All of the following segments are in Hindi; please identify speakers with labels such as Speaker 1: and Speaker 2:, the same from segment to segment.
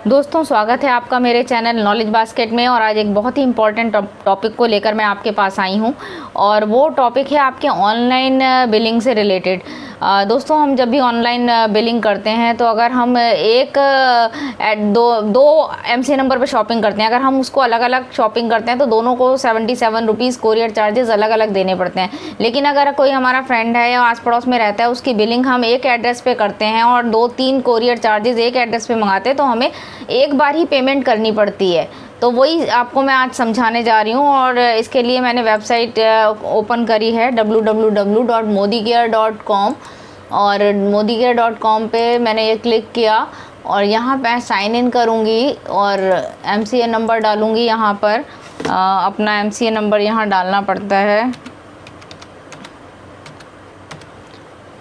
Speaker 1: दोस्तों स्वागत है आपका मेरे चैनल नॉलेज बास्केट में। और आज एक बहुत ही इम्पॉर्टेंट टॉपिक को लेकर मैं आपके पास आई हूं और वो टॉपिक है आपके ऑनलाइन बिलिंग से रिलेटेड। दोस्तों हम जब भी ऑनलाइन बिलिंग करते हैं तो अगर हम दो एमसीए नंबर पर शॉपिंग करते हैं, अगर हम उसको अलग अलग शॉपिंग करते हैं तो दोनों को 77 रुपीज़ कोरियर चार्जेस अलग अलग देने पड़ते हैं। लेकिन अगर कोई हमारा फ्रेंड है या आस पड़ोस में रहता है, उसकी बिलिंग हम एक एड्रेस पे करते हैं और 2-3 कोरियर चार्जेस एक एड्रेस पे मंगाते हैं तो हमें एक बार ही पेमेंट करनी पड़ती है। तो वही आपको मैं आज समझाने जा रही हूँ और इसके लिए मैंने वेबसाइट ओपन करी है www.modicare.com और modicare.com पे मैंने ये क्लिक किया और यहाँ पे साइन इन करूँगी और एमसीए नंबर डालूँगी। यहाँ पर अपना एमसीए नंबर यहाँ डालना पड़ता है,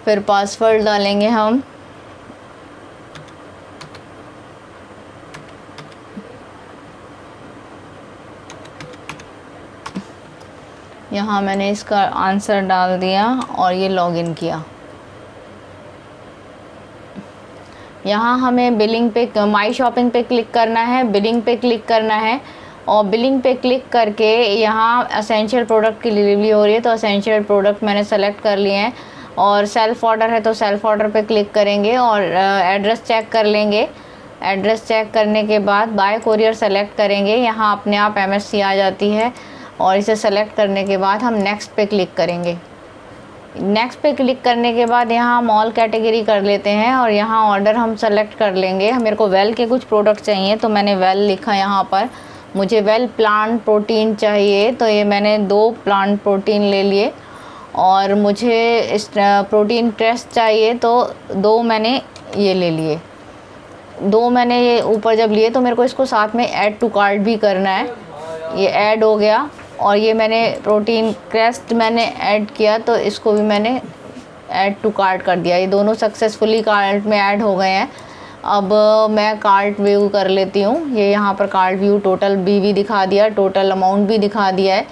Speaker 1: फिर पासवर्ड डालेंगे हम। यहाँ मैंने इसका आंसर डाल दिया और ये लॉगिन किया। यहाँ हमें बिलिंग पे माई शॉपिंग पे क्लिक करना है, बिलिंग पे क्लिक करना है और बिलिंग पे क्लिक करके यहाँ असेंशियल प्रोडक्ट की डिलीवरी हो रही है तो असेंशियल प्रोडक्ट मैंने सेलेक्ट कर लिए हैं। और सेल्फ़ ऑर्डर है तो सेल्फ़ ऑर्डर पे क्लिक करेंगे और एड्रेस चेक कर लेंगे। एड्रेस चेक करने के बाद बाय कोरियर सेलेक्ट करेंगे। यहाँ अपने आप MSC आ जाती है और इसे सेलेक्ट करने के बाद हम नेक्स्ट पे क्लिक करेंगे। नेक्स्ट पे क्लिक करने के बाद यहाँ हम ऑल कैटेगरी कर लेते हैं और यहाँ ऑर्डर हम सेलेक्ट कर लेंगे। मेरे को वेल के कुछ प्रोडक्ट चाहिए तो मैंने वेल लिखा यहाँ पर। मुझे वेल प्लांट प्रोटीन चाहिए तो ये मैंने 2 प्लांट प्रोटीन ले लिए। और मुझे इस प्रोटीन क्रेस्ट चाहिए तो 2 मैंने ये ले लिए। 2 मैंने ये ऊपर जब लिए तो मेरे को इसको साथ में ऐड टू कार्ट भी करना है। ये ऐड हो गया और ये मैंने प्रोटीन क्रेस्ट मैंने ऐड किया तो इसको भी मैंने ऐड टू कार्ट कर दिया। ये दोनों सक्सेसफुली कार्ट में ऐड हो गए हैं। अब मैं कार्ट व्यू कर लेती हूँ। ये यहाँ पर कार्ट व्यू टोटल भी दिखा दिया, टोटल अमाउंट भी दिखा दिया है।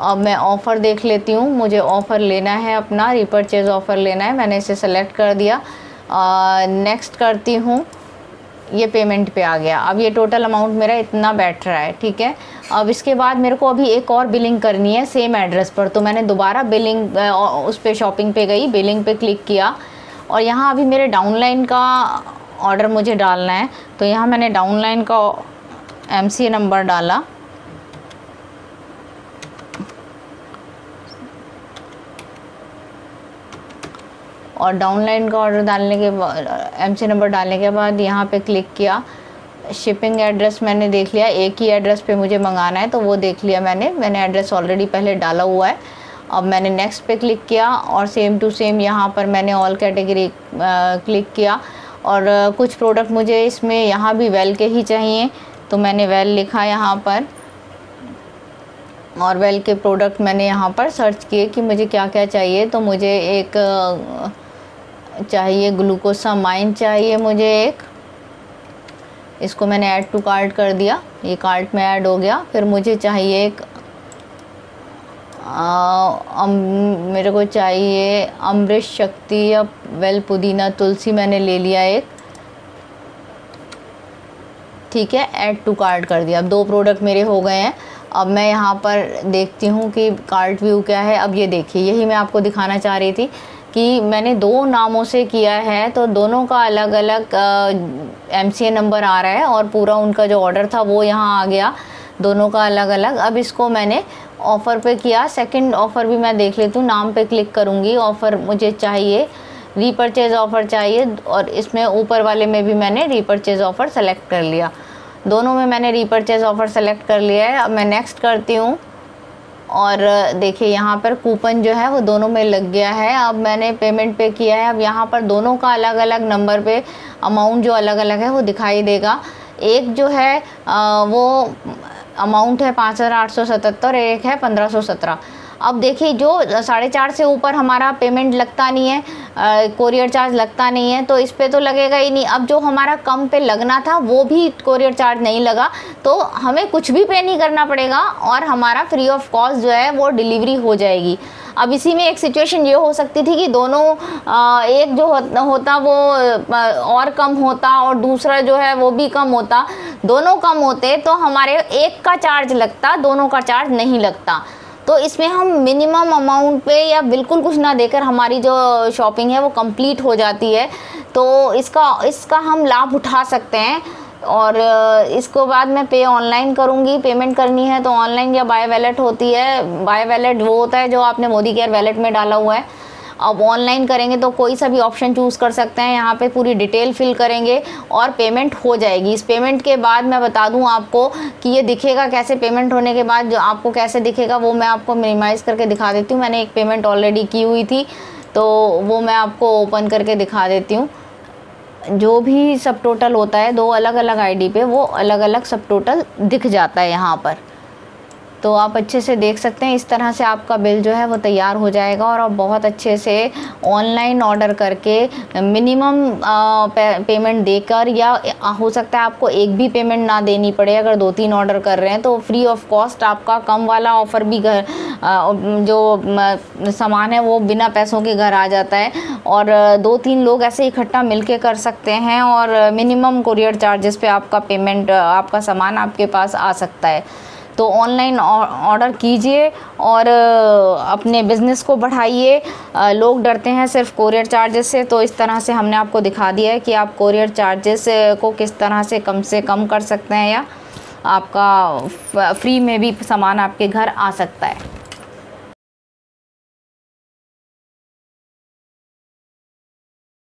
Speaker 1: अब मैं ऑफ़र देख लेती हूँ। मुझे ऑफ़र लेना है, अपना रीपरचेज़ ऑफ़र लेना है। मैंने इसे सेलेक्ट कर दिया, नेक्स्ट करती हूँ। ये पेमेंट पे आ गया। अब ये टोटल अमाउंट मेरा इतना बैठ रहा है, ठीक है। अब इसके बाद मेरे को अभी एक और बिलिंग करनी है सेम एड्रेस पर, तो मैंने दोबारा बिलिंग उस पे शॉपिंग पे गई, बिलिंग पे क्लिक किया और यहाँ अभी मेरे डाउनलाइन का ऑर्डर मुझे डालना है। तो यहाँ मैंने डाउनलाइन का MCA नंबर डाला और डाउनलाइन का ऑर्डर डालने के बाद MCA नंबर डालने के बाद यहाँ पे क्लिक किया। शिपिंग एड्रेस मैंने देख लिया, एक ही एड्रेस पे मुझे मंगाना है तो वो देख लिया मैंने एड्रेस ऑलरेडी पहले डाला हुआ है। अब मैंने नेक्स्ट पे क्लिक किया और सेम टू सेम यहाँ पर मैंने ऑल कैटेगरी क्लिक किया और कुछ प्रोडक्ट मुझे इसमें यहाँ भी वेल के ही चाहिए तो मैंने वेल लिखा यहाँ पर और वेल के प्रोडक्ट मैंने यहाँ पर सर्च किए कि मुझे क्या क्या चाहिए। तो मुझे एक चाहिए ग्लूकोसामाइन चाहिए मुझे एक, इसको मैंने ऐड टू कार्ट कर दिया, ये कार्ट में ऐड हो गया। फिर मुझे चाहिए एक मेरे को चाहिए अमृत शक्ति या वेल पुदीना तुलसी, मैंने ले लिया एक, ठीक है, ऐड टू कार्ट कर दिया। अब 2 प्रोडक्ट मेरे हो गए हैं। अब मैं यहाँ पर देखती हूँ कि कार्ट व्यू क्या है। अब ये देखिए, यही मैं आपको दिखाना चाह रही थी कि मैंने 2 नामों से किया है तो दोनों का अलग अलग MCA नंबर आ रहा है और पूरा उनका जो ऑर्डर था वो यहाँ आ गया, दोनों का अलग अलग। अब इसको मैंने ऑफ़र पे किया। सेकंड ऑफ़र भी मैं देख लेती हूँ, नाम पे क्लिक करूँगी। ऑफ़र मुझे चाहिए, रीपरचेज़ ऑफ़र चाहिए और इसमें ऊपर वाले में भी मैंने रीपरचेज़ ऑफ़र सेलेक्ट कर लिया। दोनों में मैंने रीपरचेज़ ऑफ़र सेलेक्ट कर लिया है। अब मैं नेक्स्ट करती हूँ और देखिए यहाँ पर कूपन जो है वो दोनों में लग गया है। अब मैंने पेमेंट पे किया है। अब यहाँ पर दोनों का अलग अलग नंबर पे अमाउंट जो अलग अलग है वो दिखाई देगा। एक जो है वो अमाउंट है 5877, एक है 1517। अब देखिए जो 4.5 से ऊपर हमारा पेमेंट लगता नहीं है, कोरियर चार्ज लगता नहीं है तो इस पे तो लगेगा ही नहीं। अब जो हमारा कम पे लगना था वो भी कोरियर चार्ज नहीं लगा तो हमें कुछ भी पे नहीं करना पड़ेगा और हमारा फ्री ऑफ कॉस्ट जो है वो डिलीवरी हो जाएगी। अब इसी में एक सिचुएशन ये हो सकती थी कि दोनों एक जो होता वो और कम होता और दूसरा जो है वो भी कम होता, दोनों कम होते तो हमारे एक का चार्ज लगता, दोनों का चार्ज नहीं लगता। तो इसमें हम मिनिमम अमाउंट पे या बिल्कुल कुछ ना देकर हमारी जो शॉपिंग है वो कंप्लीट हो जाती है। तो इसका हम लाभ उठा सकते हैं। और इसको बाद में पे ऑनलाइन करूँगी, पेमेंट करनी है तो ऑनलाइन या बाय वैलेट होती है। बाय वैलेट वो होता है जो आपने मोदी केयर वैलेट में डाला हुआ है। अब ऑनलाइन करेंगे तो कोई सा भी ऑप्शन चूज़ कर सकते हैं, यहाँ पे पूरी डिटेल फिल करेंगे और पेमेंट हो जाएगी। इस पेमेंट के बाद मैं बता दूँ आपको कि ये दिखेगा कैसे, पेमेंट होने के बाद जो आपको कैसे दिखेगा वो मैं आपको मिनिमाइज़ करके दिखा देती हूँ। मैंने एक पेमेंट ऑलरेडी की हुई थी तो वो मैं आपको ओपन करके दिखा देती हूँ। जो भी सब टोटल होता है 2 अलग अलग आईडी पे वो अलग अलग सब टोटल दिख जाता है यहाँ पर, तो आप अच्छे से देख सकते हैं। इस तरह से आपका बिल जो है वो तैयार हो जाएगा और आप बहुत अच्छे से ऑनलाइन ऑर्डर करके मिनिमम पेमेंट देकर, या हो सकता है आपको एक भी पेमेंट ना देनी पड़े। अगर 2-3 ऑर्डर कर रहे हैं तो फ्री ऑफ कॉस्ट आपका कम वाला ऑफ़र भी घर जो सामान है वो बिना पैसों के घर आ जाता है। और 2-3 लोग ऐसे इकट्ठा मिलके कर सकते हैं और मिनिमम कुरियर चार्जेस पे आपका पेमेंट, आपका सामान आपके पास आ सकता है। तो ऑनलाइन ऑर्डर कीजिए और अपने बिज़नेस को बढ़ाइए। लोग डरते हैं सिर्फ कोरियर चार्जेस से, तो इस तरह से हमने आपको दिखा दिया है कि आप कोरियर चार्जेस को किस तरह से कम कर सकते हैं या आपका फ्री में भी सामान आपके घर आ सकता है।